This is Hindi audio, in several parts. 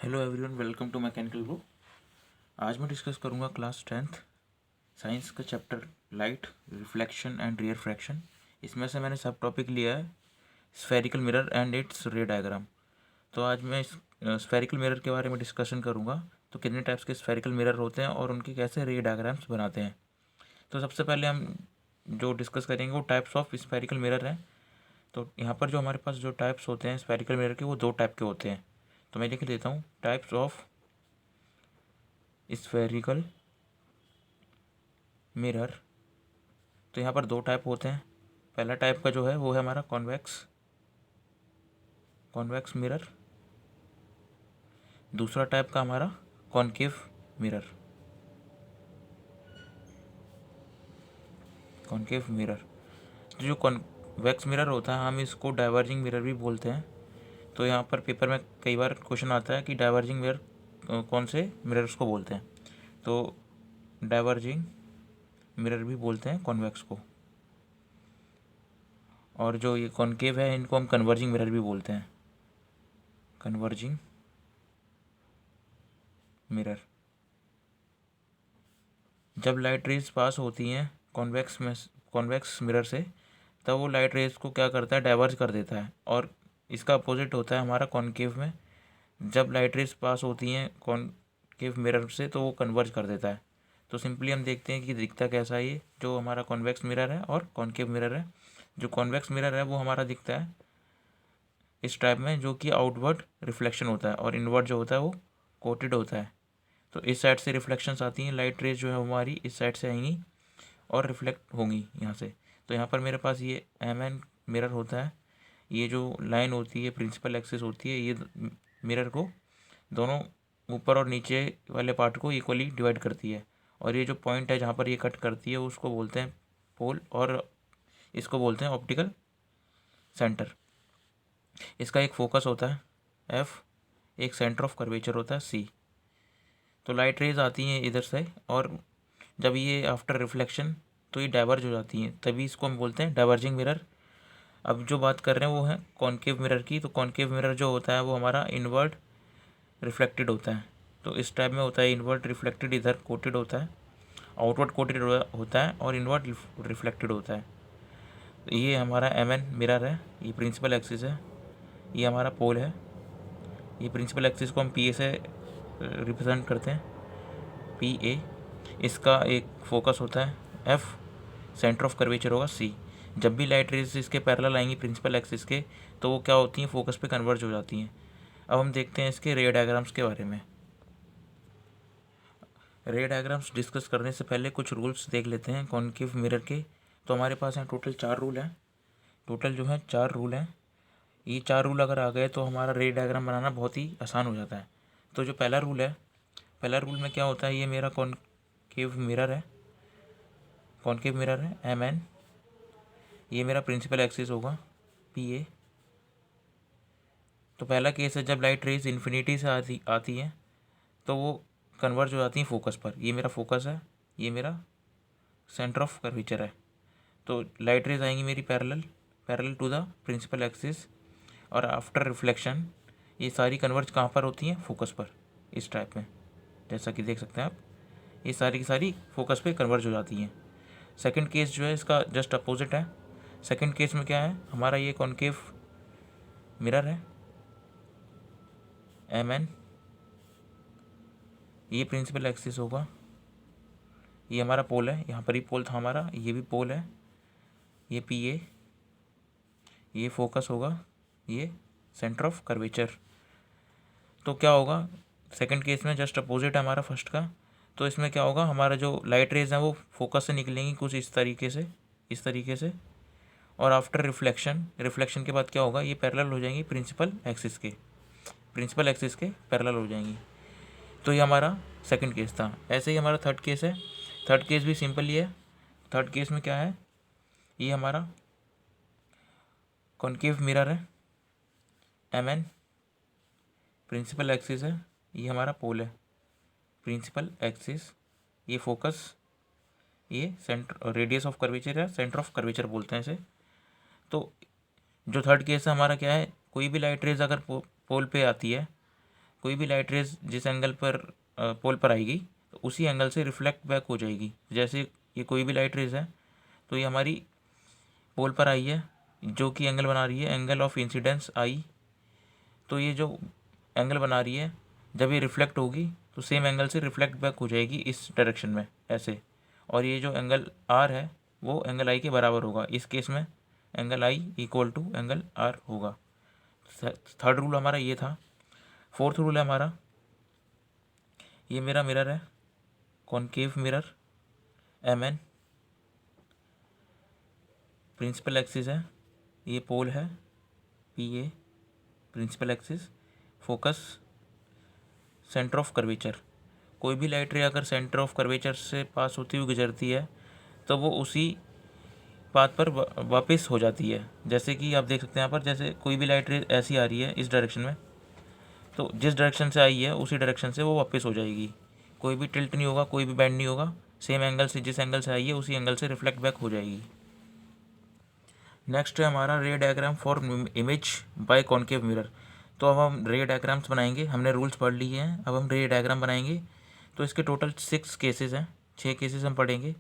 Hello everyone, welcome to mechanical group. आज मैं डिस्कस करूंगा क्लास 10th साइंस का chapter light, reflection and refraction. इसमें से मैंने सब टॉपिक लिया है spherical mirror and its ray diagram. तो आज मैं इस स्फेरिकल मिरर के बारे में डिस्कशन करूंगा। तो कितने टाइप्स के स्फेरिकल मिरर होते हैं और उनके कैसे रे डायग्राम्स बनाते हैं। तो सबसे पहले हम जो डिस्कस करेंगे वो टाइप्स ऑफ स्फेरिकल मिरर हैं। तो यहाँ पर जो हमारे पास जो टाइप्स होते हैं स्फेरिकल मिरर के, वो दो टाइप के होते हैं। तो मैं लिख देता हूँ टाइप्स ऑफ स्फेरिकल मिरर। तो यहाँ पर दो टाइप होते हैं। पहला टाइप का जो है वो है हमारा कॉन्वेक्स मिरर। दूसरा टाइप का हमारा कॉनकेव मिरर। तो जो कॉन्वेक्स मिरर होता है हम इसको डाइवर्जिंग मिरर भी बोलते हैं। तो यहाँ पर पेपर में कई बार क्वेश्चन आता है कि डाइवर्जिंग मिरर कौन से मिरर्स को बोलते हैं। तो डाइवर्जिंग मिरर भी बोलते हैं कॉन्वेक्स को, और जो ये कॉनकेव है इनको हम कन्वर्जिंग मिरर भी बोलते हैं, कन्वर्जिंग मिरर। जब लाइट रेज पास होती हैं कॉन्वेक्स मिरर से, तब वो लाइट रेज को क्या करता है, डाइवर्ज कर देता है। और इसका अपोजिट होता है हमारा कॉनकेव में। जब लाइट रेज पास होती हैं कॉनकेव मिरर से तो वो कन्वर्ज कर देता है। तो सिंपली हम देखते हैं कि दिखता कैसा है ये जो हमारा कॉन्वेक्स मिरर है और कॉनकेव मिरर है। जो कॉन्वेक्स मिरर है वो हमारा दिखता है इस टाइप में, जो कि आउटवर्ड रिफ्लेक्शन होता है, और इनवर्ड जो होता है वो कोटेड होता है। तो इस साइड से रिफ्लेक्शंस आती हैं, लाइट रेज जो है हमारी इस साइड से आएंगी और रिफ्लेक्ट होंगी यहाँ से। तो यहाँ पर मेरे पास ये एम मिरर होता है। ये जो लाइन होती है प्रिंसिपल एक्सिस होती है, ये मिरर को दोनों ऊपर और नीचे वाले पार्ट को इक्वली डिवाइड करती है। और ये जो पॉइंट है जहाँ पर ये कट करती है उसको बोलते हैं पोल, और इसको बोलते हैं ऑप्टिकल सेंटर। इसका एक फोकस होता है एफ, एक सेंटर ऑफ कर्वेचर होता है सी। तो लाइट रेज आती हैं इधर से, और जब ये आफ्टर रिफ्लेक्शन तो ये डाइवर्ज हो जाती हैं, तभी इसको हम बोलते हैं डाइवर्जिंग मिरर। अब जो बात कर रहे हैं वो है कॉनकेव मिरर की। तो कॉनकेव मिरर जो होता है वो हमारा इनवर्ड रिफ्लेक्टेड होता है। तो इस टाइप में होता है, इनवर्ड रिफ्लेक्टेड इधर कोटेड होता है, आउटवर्ड कोटेड होता है, और इनवर्ड रिफ्लेक्टेड होता है। तो ये हमारा मिरर है, ये प्रिंसिपल एक्सिस है, ये हमारा पोल है। ये प्रिंसिपल एक्सिस को हम पी से रिप्रेजेंट करते हैं, पी। इसका एक फोकस होता है एफ, सेंटर ऑफ कर्वेचर होगा सी। जब भी लाइट रेज इसके पैरेलल आएंगी प्रिंसिपल एक्सिस के, तो वो क्या होती हैं, फोकस पे कन्वर्ज हो जाती हैं। अब हम देखते हैं इसके रे डायग्राम्स के बारे में। रे डायग्राम्स डिस्कस करने से पहले कुछ रूल्स देख लेते हैं कॉनकेव मिरर के। तो हमारे पास हैं टोटल 4 रूल हैं। टोटल जो है 4 रूल हैं। ये 4 रूल अगर आ गए तो हमारा रे डायग्राम बनाना बहुत ही आसान हो जाता है। तो जो पहला रूल है, पहला रूल में क्या होता है, ये मेरा कॉनकेव मिरर है, एम। ये मेरा प्रिंसिपल एक्सिस होगा पी। तो पहला केस है जब लाइट रेज इन्फिनिटी से आती है तो वो कन्वर्ज हो जाती हैं फोकस पर। ये मेरा फोकस है, ये मेरा सेंटर ऑफ कर्वेचर है। तो लाइट रेज आएंगी मेरी parallel to the principal axis, और आफ्टर रिफ्लेक्शन ये सारी कन्वर्ज कहाँ पर होती हैं, फोकस पर, इस टाइप में, जैसा कि देख सकते हैं आप। ये सारी की सारी फोकस पे कन्वर्ज हो जाती हैं। सेकंड केस जो है इसका जस्ट अपोजिट है। सेकंड केस में क्या है, हमारा ये कॉनकेव मिरर है एम। ये प्रिंसिपल एक्सिस होगा, ये हमारा पोल है, यहाँ पर ही पोल था हमारा, ये भी पोल है, ये पी। ये फोकस होगा, ये सेंटर ऑफ कर्वेचर। तो क्या होगा, सेकंड केस में जस्ट अपोजिट है हमारा फर्स्ट का। तो इसमें क्या होगा, हमारा जो लाइट रेज है वो फोकस से निकलेंगी कुछ इस तरीके से, और आफ्टर रिफ्लेक्शन के बाद क्या होगा, ये पैरेलल हो जाएंगी प्रिंसिपल एक्सिस के पैरेलल हो जाएंगी। तो ये हमारा सेकंड केस था। ऐसे ही हमारा थर्ड केस है। थर्ड केस भी सिंपल ही है। थर्ड केस में क्या है, ये हमारा कॉनकेव मिरर है एम। प्रिंसिपल एक्सिस है, ये हमारा पोल है, प्रिंसिपल एक्सिस, ये फोकस, ये सेंटर, रेडियस ऑफ कर्वेचर है, सेंटर ऑफ कर्वेचर बोलते हैं इसे। तो जो थर्ड केस है हमारा क्या है, कोई भी लाइट रेज अगर पोल पे आती है कोई भी लाइट रेज जिस एंगल पर पोल पर आएगी तो उसी एंगल से रिफ्लेक्ट बैक हो जाएगी। जैसे ये कोई भी लाइट रेज है तो ये हमारी पोल पर आई है, जो कि एंगल बना रही है एंगल ऑफ इंसिडेंस आई। तो ये जो एंगल बना रही है, जब ये रिफ्लेक्ट होगी तो सेम एंगल से रिफ्लेक्ट बैक हो जाएगी इस डायरेक्शन में ऐसे। और ये जो एंगल आर है वो एंगल आई के बराबर होगा। इस केस में angle i equal to angle r होगा। थर्ड रूल हमारा ये था। फोर्थ रूल है हमारा, ये मेरा मिरर है, concave mirror, M N principal axis है, ये पोल है P A principal axis, focus centre of curvature. कोई भी लाइट रे अगर सेंटर ऑफ कर्वेचर से पास होती हुई गुजरती है तो वो उसी पाथ पर वापस हो जाती है। जैसे कि आप देख सकते हैं यहाँ पर, जैसे कोई भी लाइट रे ऐसी आ रही है इस डायरेक्शन में, तो जिस डायरेक्शन से आई है उसी डायरेक्शन से वो वापस हो जाएगी। कोई भी टिल्ट नहीं होगा, कोई भी बेंड नहीं होगा, सेम एंगल से, जिस एंगल से आई है उसी एंगल से रिफ्लेक्ट बैक हो जाएगी। नेक्स्ट है हमारा रे diagram for image by concave mirror. तो अब हम रे डायग्राम्स बनाएंगे। हमने रूल्स पढ़ लिए हैं, अब हम रे डायग्राम बनाएंगे। तो इसके टोटल 6 केसेस हैं, 6 केसेस हम पढ़ेंगे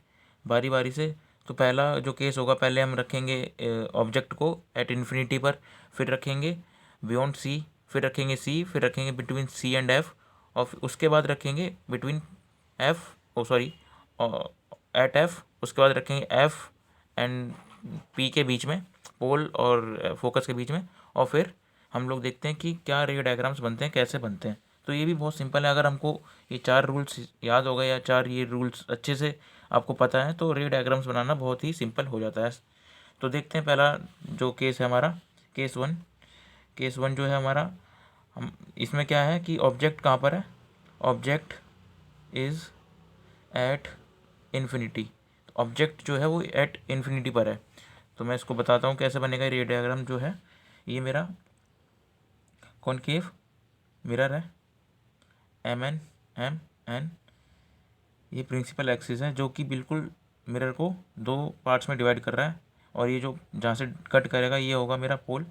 बारी बारी से। तो पहला जो केस होगा, पहले हम रखेंगे ऑब्जेक्ट को एट इन्फिनिटी पर, फिर रखेंगे बियॉन्ड सी, फिर रखेंगे सी, फिर रखेंगे बिटवीन सी एंड एफ, और उसके बाद रखेंगे बिटवीन एफ, ओ सॉरी एट एफ, उसके बाद रखेंगे एफ एंड पी के बीच में, पोल और फोकस के बीच में, और फिर हम लोग देखते हैं कि क्या रे डायग्राम्स बनते हैं, कैसे बनते हैं। तो ये भी बहुत सिंपल है। अगर हमको ये 4 रूल्स याद हो गए या 4 ये रूल्स अच्छे से आपको पता है तो रे डायग्राम्स बनाना बहुत ही सिंपल हो जाता है। तो देखते हैं पहला जो केस है हमारा, केस वन। केस वन जो है हमारा, हम इसमें क्या है कि ऑब्जेक्ट कहाँ पर है, object is at infinity. Object जो है वो एट इन्फिनिटी पर है। तो मैं इसको बताता हूँ कैसे बनेगा। रे डायग्राम जो है, ये मेरा कॉनकेव मिरर है, एम एन, ये प्रिंसिपल एक्सिस है जो कि बिल्कुल मिरर को 2 पार्ट्स में डिवाइड कर रहा है। और ये जो जहाँ से कट करेगा ये होगा मेरा पोल,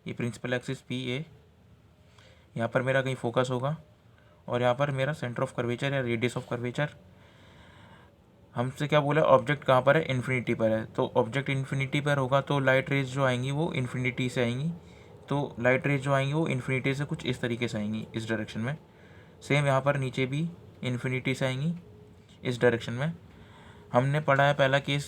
ये प्रिंसिपल एक्सिस पी ए। यहाँ पर मेरा कहीं फोकस होगा और यहाँ पर मेरा सेंटर ऑफ कर्वेचर या रेडियस ऑफ कर्वेचर। हमसे क्या बोला, ऑब्जेक्ट कहाँ पर है, इन्फिनिटी पर है। तो ऑब्जेक्ट इन्फिनिटी पर होगा तो लाइट रेज जो आएंगी वो इन्फिनिटी से आएंगी। तो लाइट रेज जो आएंगी वो इन्फिनिटी से कुछ इस तरीके से आएंगी, इस डायरेक्शन में। सेम यहाँ पर नीचे भी इन्फिनिटी से आएंगी इस डायरेक्शन में। हमने पढ़ा है पहला केस,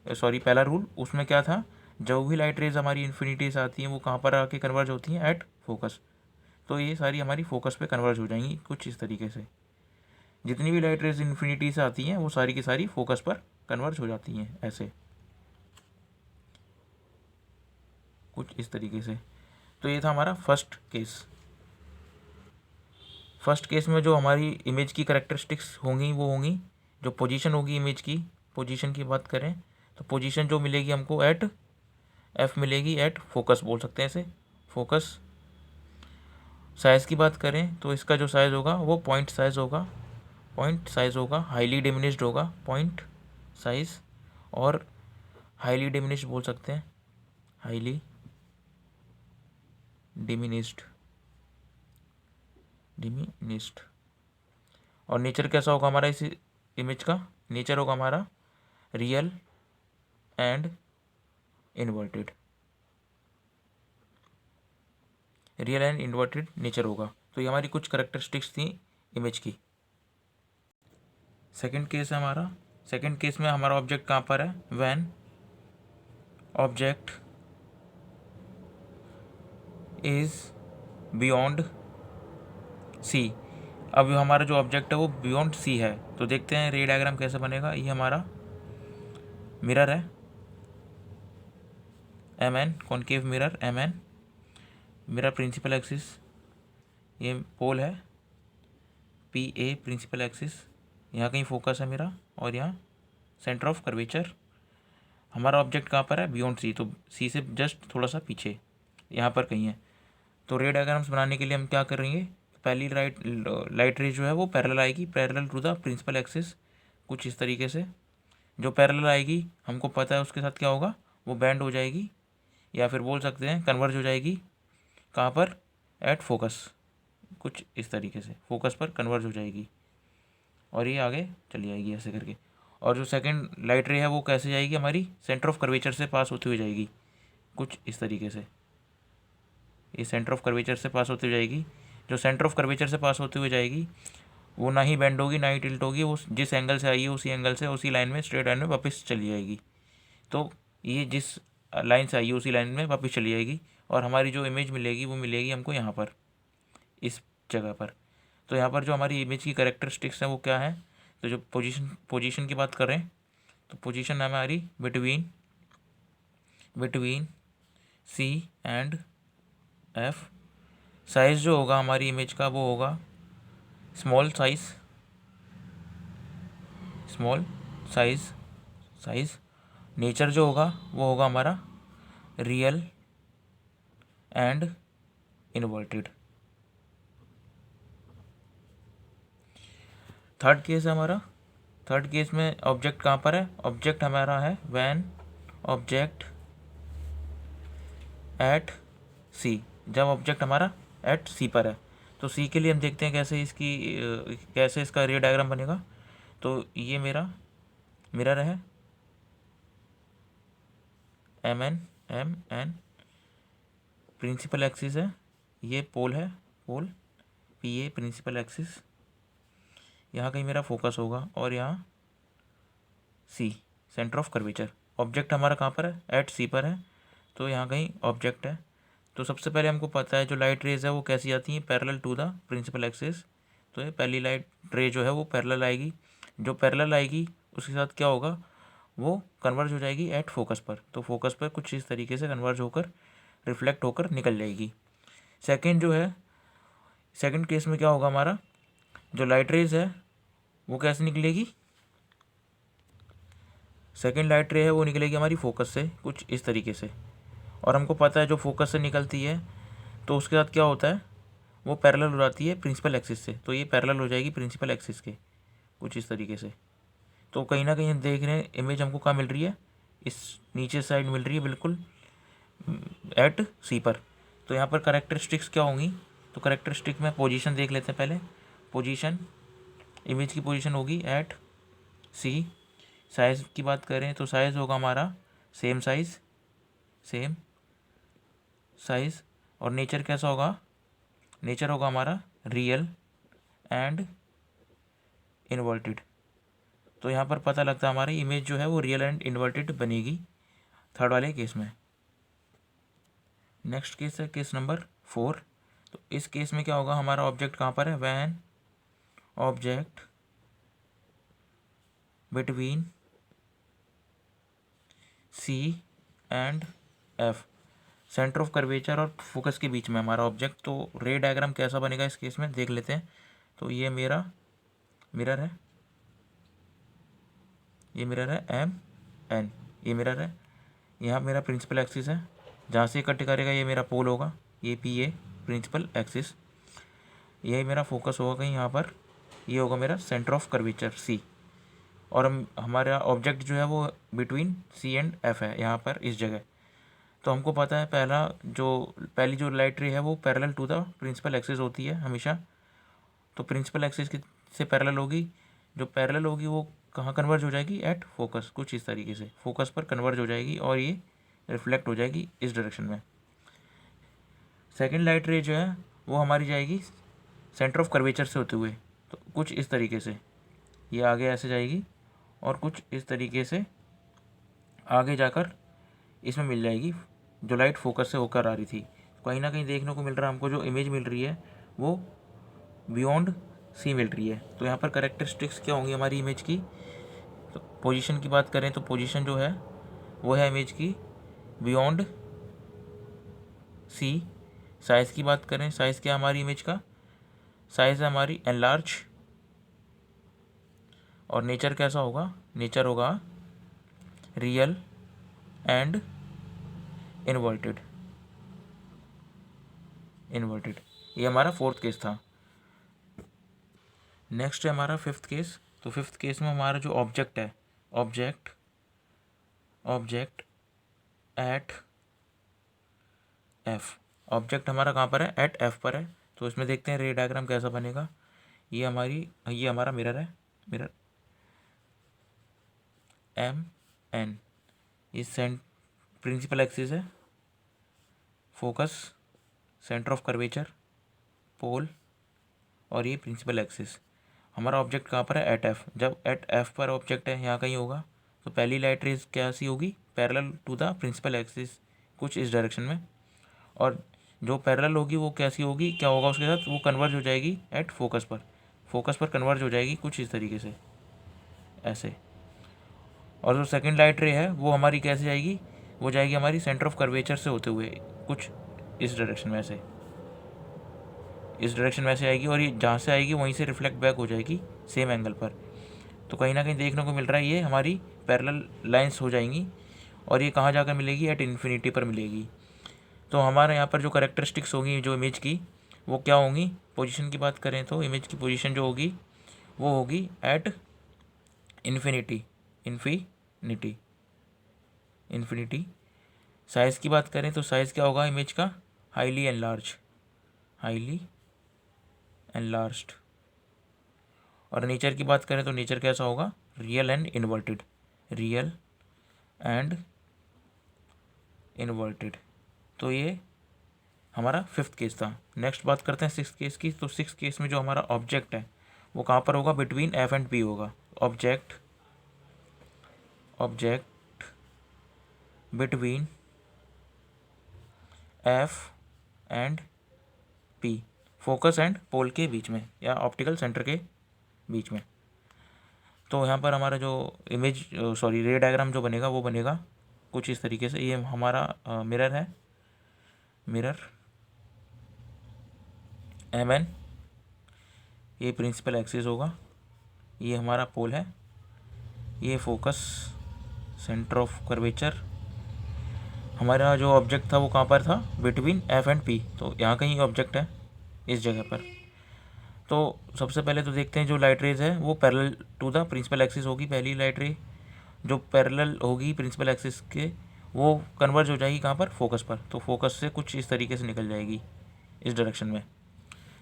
सॉरी पहला रूल, उसमें क्या था, जो भी लाइट रेज हमारी इन्फिनिटी से आती हैं वो कहाँ पर आके कन्वर्ज होती हैं, एट फोकस। तो ये सारी हमारी फोकस पे कन्वर्ज हो जाएंगी कुछ इस तरीके से। जितनी भी लाइट रेज इन्फिनिटी से आती हैं वो सारी की सारी फोकस पर कन्वर्ज हो जाती हैं ऐसे, कुछ इस तरीके से। तो ये था हमारा फर्स्ट केस। फर्स्ट केस में जो हमारी इमेज की करेक्टरिस्टिक्स होंगी वो होंगी, जो पोजीशन होगी इमेज की, पोजीशन की बात करें तो पोजीशन जो मिलेगी हमको एट एफ मिलेगी, एट फोकस बोल सकते हैं इसे, फोकस। साइज़ की बात करें तो इसका जो साइज़ होगा वो पॉइंट साइज़ होगा, पॉइंट साइज़ होगा, हाईली डिमिनिश्ड होगा पॉइंट साइज़। और हाईली डिमिनिश्ड बोल सकते हैं, हाईली डिमिनिश्ड, डिमिनिश्ड। और नेचर कैसा होगा हमारा इस इमेज का, नेचर होगा हमारा real and inverted, real and inverted nature होगा। तो ये हमारी कुछ करेक्टरिस्टिक्स थी इमेज की। सेकंड केस है हमारा, सेकंड केस में हमारा ऑब्जेक्ट कहाँ पर है, when object is beyond C. अब हमारा जो ऑब्जेक्ट है वो बियॉन्ड सी है। तो देखते हैं रे डायग्राम कैसे बनेगा। ये हमारा मिरर है, M N, concave mirror M N, मेरा प्रिंसिपल एक्सिस, ये पोल है पी ए प्रिंसिपल एक्सिस, यहाँ कहीं फोकस है मेरा, और यहाँ सेंटर ऑफ कर्वेचर। हमारा ऑब्जेक्ट कहाँ पर है, बियॉन्ड सी, तो सी से जस्ट थोड़ा सा पीछे यहाँ पर कहीं है। तो रे डायग्राम्स बनाने के लिए हम क्या करेंगे, पहली लाइट रे जो है वो पैरेलल आएगी, parallel to the principal axis, कुछ इस तरीके से। जो पैरेलल आएगी हमको पता है उसके साथ क्या होगा, वो बैंड हो जाएगी, या फिर बोल सकते हैं कन्वर्ज हो जाएगी। कहाँ पर, एट फोकस, कुछ इस तरीके से फोकस पर कन्वर्ज हो जाएगी और ये आगे चली जाएगी ऐसे करके। और जो सेकंड लाइट रे है वो कैसे जाएगी, हमारी सेंटर ऑफ कर्वेचर से पास होती हुई जाएगी कुछ इस तरीके से। ये सेंटर ऑफ कर्वेचर से पास होती हुई जाएगी। जो सेंटर ऑफ कर्वेचर से पास होती हुई जाएगी वो ना ही बेंड होगी ना ही टिल्ट होगी, वो जिस एंगल से आई है उसी एंगल से उसी लाइन में स्ट्रेट लाइन में वापस चली जाएगी। तो ये जिस लाइन से आई है उसी लाइन में वापस चली जाएगी और हमारी जो इमेज मिलेगी वो मिलेगी हमको यहाँ पर इस जगह पर। तो यहाँ पर जो हमारी इमेज की कैरेक्टरिस्टिक्स हैं वो क्या है, तो जो पोजीशन की बात करें तो पोजीशन है हमारी between C and F. Size जो होगा हमारी इमेज का वो होगा स्मॉल साइज़। नेचर जो होगा वो होगा हमारा real and inverted. Third case है हमारा। थर्ड केस में ऑब्जेक्ट कहाँ पर है, ऑब्जेक्ट हमारा है व्हेन ऑब्जेक्ट एट सी, जब ऑब्जेक्ट हमारा एट सी पर है। तो सी के लिए हम देखते हैं कैसे इसका रे डायग्राम बनेगा। तो ये मेरा मिरर है एम एन प्रिंसिपल एक्सिस है, ये पोल है pole P A principal axis, यहाँ कहीं मेरा फोकस होगा और यहाँ C centre of curvature. Object हमारा कहाँ पर है, एट सी पर है, तो यहाँ कहीं ऑब्जेक्ट है। तो सबसे पहले हमको पता है जो लाइट रेज है वो कैसी आती हैं, parallel to the principal axis. तो ये पहली लाइट रे जो है वो पैरेलल आएगी। जो पैरेलल आएगी उसके साथ क्या होगा, वो कन्वर्ज हो जाएगी एट फोकस पर। तो फोकस पर कुछ इस तरीके से कन्वर्ज होकर रिफ्लेक्ट होकर निकल जाएगी। सेकंड जो है, सेकंड केस में क्या होगा, हमारा जो लाइट रेज है वो कैसे निकलेगी, सेकंड लाइट रे है वो निकलेगी हमारी फोकस से कुछ इस तरीके से। और हमको पता है जो फोकस से निकलती है तो उसके साथ क्या होता है, वो पैरेलल हो जाती है प्रिंसिपल एक्सिस से। तो ये पैरेलल हो जाएगी प्रिंसिपल एक्सिस के कुछ इस तरीके से। तो कहीं ना कहीं देख रहे हैं इमेज हमको कहाँ मिल रही है, इस नीचे साइड मिल रही है बिल्कुल एट सी पर। तो यहाँ पर करेक्टरिस्टिक्स क्या होंगी, तो करेक्टरिस्टिक में पोजीशन देख लेते हैं पहले। पोजीशन, इमेज की पोजीशन होगी एट सी। साइज़ की बात करें तो साइज़ होगा हमारा सेम साइज़। और नेचर कैसा होगा, नेचर होगा हमारा रियल एंड इन्वर्टेड। तो यहाँ पर पता लगता है हमारी इमेज जो है वो रियल एंड इन्वर्टेड बनेगी थर्ड वाले केस में। नेक्स्ट केस है केस नंबर 4। तो इस केस में क्या होगा, हमारा ऑब्जेक्ट कहाँ पर है, when object between C and F, centre of curvature और फोकस के बीच में हमारा ऑब्जेक्ट। तो रे डायग्राम कैसा बनेगा इस केस में देख लेते हैं। तो ये मेरा मिरर है, ये मिरर है एम एन, ये मिरर है, यहाँ मेरा प्रिंसिपल एक्सिस है, जहाँ से कट करेगा ये मेरा पोल होगा, ये पी ए प्रिंसिपल एक्सिस। यही मेरा फोकस होगा कहीं यहाँ पर, ये होगा मेरा सेंटर ऑफ कर्वेचर सी। और हमारा ऑब्जेक्ट जो है वो बिटवीन सी एंड एफ है यहाँ पर इस जगह। तो हमको पता है पहली जो लाइट रे है वो parallel to the principal axis होती है हमेशा। तो प्रिंसिपल एक्सिस से पैरेलल होगी, जो पैरेलल होगी वो कहाँ कन्वर्ज हो जाएगी, एट फोकस कुछ इस तरीके से फोकस पर कन्वर्ज हो जाएगी और ये रिफ्लेक्ट हो जाएगी इस डायरेक्शन में। सेकेंड लाइट रे जो है वो हमारी जाएगी सेंटर ऑफ कर्वेचर से होते हुए, तो कुछ इस तरीके से ये आगे ऐसे जाएगी और कुछ इस तरीके से आगे जाकर इसमें मिल जाएगी जो लाइट फोकस से होकर आ रही थी। कहीं ना कहीं देखने को मिल रहा है हमको जो इमेज मिल रही है वो बियॉन्ड सी मिल रही है। तो यहाँ पर करेक्टरिस्टिक्स क्या होंगी हमारी इमेज की, तो पोजीशन की बात करें तो पोजीशन जो है वो है इमेज की बियॉन्ड सी। साइज़ की बात करें, साइज़ क्या हमारी इमेज का, साइज़ है हमारी एनलार्ज। और नेचर कैसा होगा, नेचर होगा रियल एंड इन्वर्टेड। ये हमारा फोर्थ केस था। नेक्स्ट है हमारा फिफ्थ केस। तो फिफ्थ केस में हमारा जो ऑब्जेक्ट है, ऑब्जेक्ट एट एफ, ऑब्जेक्ट हमारा कहाँ पर है, एट एफ पर है। तो इसमें देखते हैं रे डायग्राम कैसा बनेगा। ये हमारा मिरर है, मिरर एम एन, ये प्रिंसिपल एक्सिस है, focus, centre of curvature, pole, और ये प्रिंसिपल एक्सिस। हमारा ऑब्जेक्ट कहाँ पर है? At F. जब एट एफ पर ऑब्जेक्ट है यहाँ कहीं होगा, तो पहली लाइट रेज कैसी होगी? Parallel to the principal axis, कुछ इस डायरेक्शन में। और जो पैरेलल होगी वो कैसी होगी, क्या होगा उसके साथ? वो कन्वर्ज हो जाएगी एट फोकस पर कन्वर्ज हो जाएगी कुछ इस तरीके से, ऐसे। और जो सेकंड लाइट रे है वो हमारी कैसे जाएगी? वो जाएगी हमारी सेंटर ऑफ कर्वेचर से होते हुए कुछ इस डायरेक्शन में, ऐसे, इस डायरेक्शन में ऐसे आएगी, और ये जहाँ से आएगी वहीं से रिफ्लेक्ट बैक हो जाएगी सेम एंगल पर। तो कहीं ना कहीं देखने को मिल रहा है ये हमारी पैरेलल लाइंस हो जाएंगी, और ये कहाँ जाकर मिलेगी? एट इन्फिनिटी पर मिलेगी। तो हमारे यहाँ पर जो करेक्टरिस्टिक्स होंगी जो इमेज की, वो क्या होंगी? पोजीशन की बात करें तो इमेज की पोजीशन जो होगी वो होगी at infinity, infinity, infinity. Size की बात करें तो साइज़ क्या होगा इमेज का? Highly enlarge, highly enlarged. और नेचर की बात करें तो नेचर कैसा होगा? Real and inverted, real and inverted. तो ये हमारा फिफ्थ केस था। नेक्स्ट बात करते हैं सिक्स केस की। तो सिक्स केस में जो हमारा ऑब्जेक्ट है वो कहाँ पर होगा? बिटवीन एफ एंड पी होगा। Object between F and P, focus and pole के बीच में, या ऑप्टिकल सेंटर के बीच में। तो यहाँ पर हमारा जो रे डायग्राम जो बनेगा वो बनेगा कुछ इस तरीके से। ये हमारा मिरर है, मिरर एम एन, ये प्रिंसिपल एक्सिस होगा, ये हमारा पोल है, ये फोकस, सेंटर ऑफ कर्वेचर। हमारा जो ऑब्जेक्ट था वो कहाँ पर था? बिटवीन एफ एंड पी, तो यहाँ कहीं ऑब्जेक्ट है इस जगह पर। तो सबसे पहले तो देखते हैं जो लाइट रेज है वो parallel to the principal axis होगी। पहली लाइट रे जो पैरेलल होगी प्रिंसिपल एक्सिस के, वो कन्वर्ज हो जाएगी कहाँ पर? फोकस पर। तो फोकस से कुछ इस तरीके से निकल जाएगी इस डायरेक्शन में।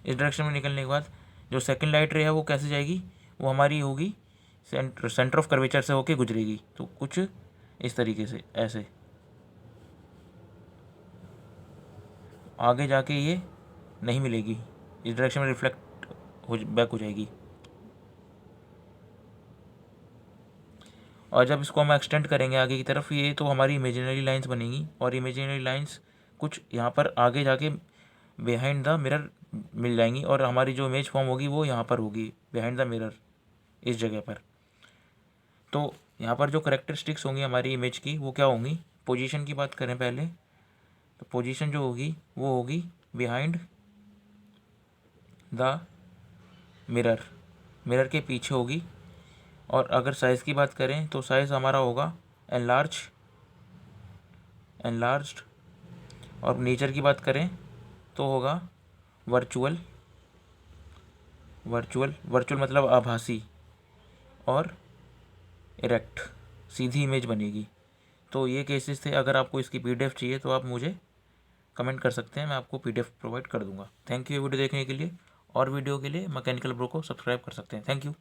इस डायरेक्शन में निकलने के बाद जो सेकंड लाइट रे है वो कैसे जाएगी? वो हमारी होगी सेंटर ऑफ कर्वेचर से होके गुजरेगी, तो कुछ इस तरीके से, ऐसे आगे जाके ये नहीं मिलेगी, इस डायरेक्शन में रिफ्लेक्ट हो बैक हो जाएगी। और जब इसको हम एक्सटेंड करेंगे आगे की तरफ, ये तो हमारी इमेजिनरी लाइंस बनेंगी, और इमेजिनरी लाइंस कुछ यहाँ पर आगे जाके बिहाइंड द मिरर मिल जाएंगी, और हमारी जो इमेज फॉर्म होगी वो यहाँ पर होगी बिहाइंड द मिरर, इस जगह पर। तो यहाँ पर जो करेक्टरिस्टिक्स होंगी हमारी इमेज की वो क्या होंगी? पोजीशन की बात करें पहले, तो पोजीशन जो होगी वो होगी बिहाइंड द मिरर, मिरर के पीछे होगी। और अगर साइज़ की बात करें तो साइज़ हमारा होगा एनलार्ज्ड। और नेचर की बात करें तो होगा वर्चुअल मतलब आभासी, और इरेक्ट, सीधी इमेज बनेगी। तो ये केसेस थे। अगर आपको इसकी पीडीएफ चाहिए तो आप मुझे कमेंट कर सकते हैं, मैं आपको पीडीएफ प्रोवाइड कर दूंगा। थैंक यू वीडियो देखने के लिए, और वीडियो के लिए मैकेनिकल ब्रो को सब्सक्राइब कर सकते हैं। Thank you.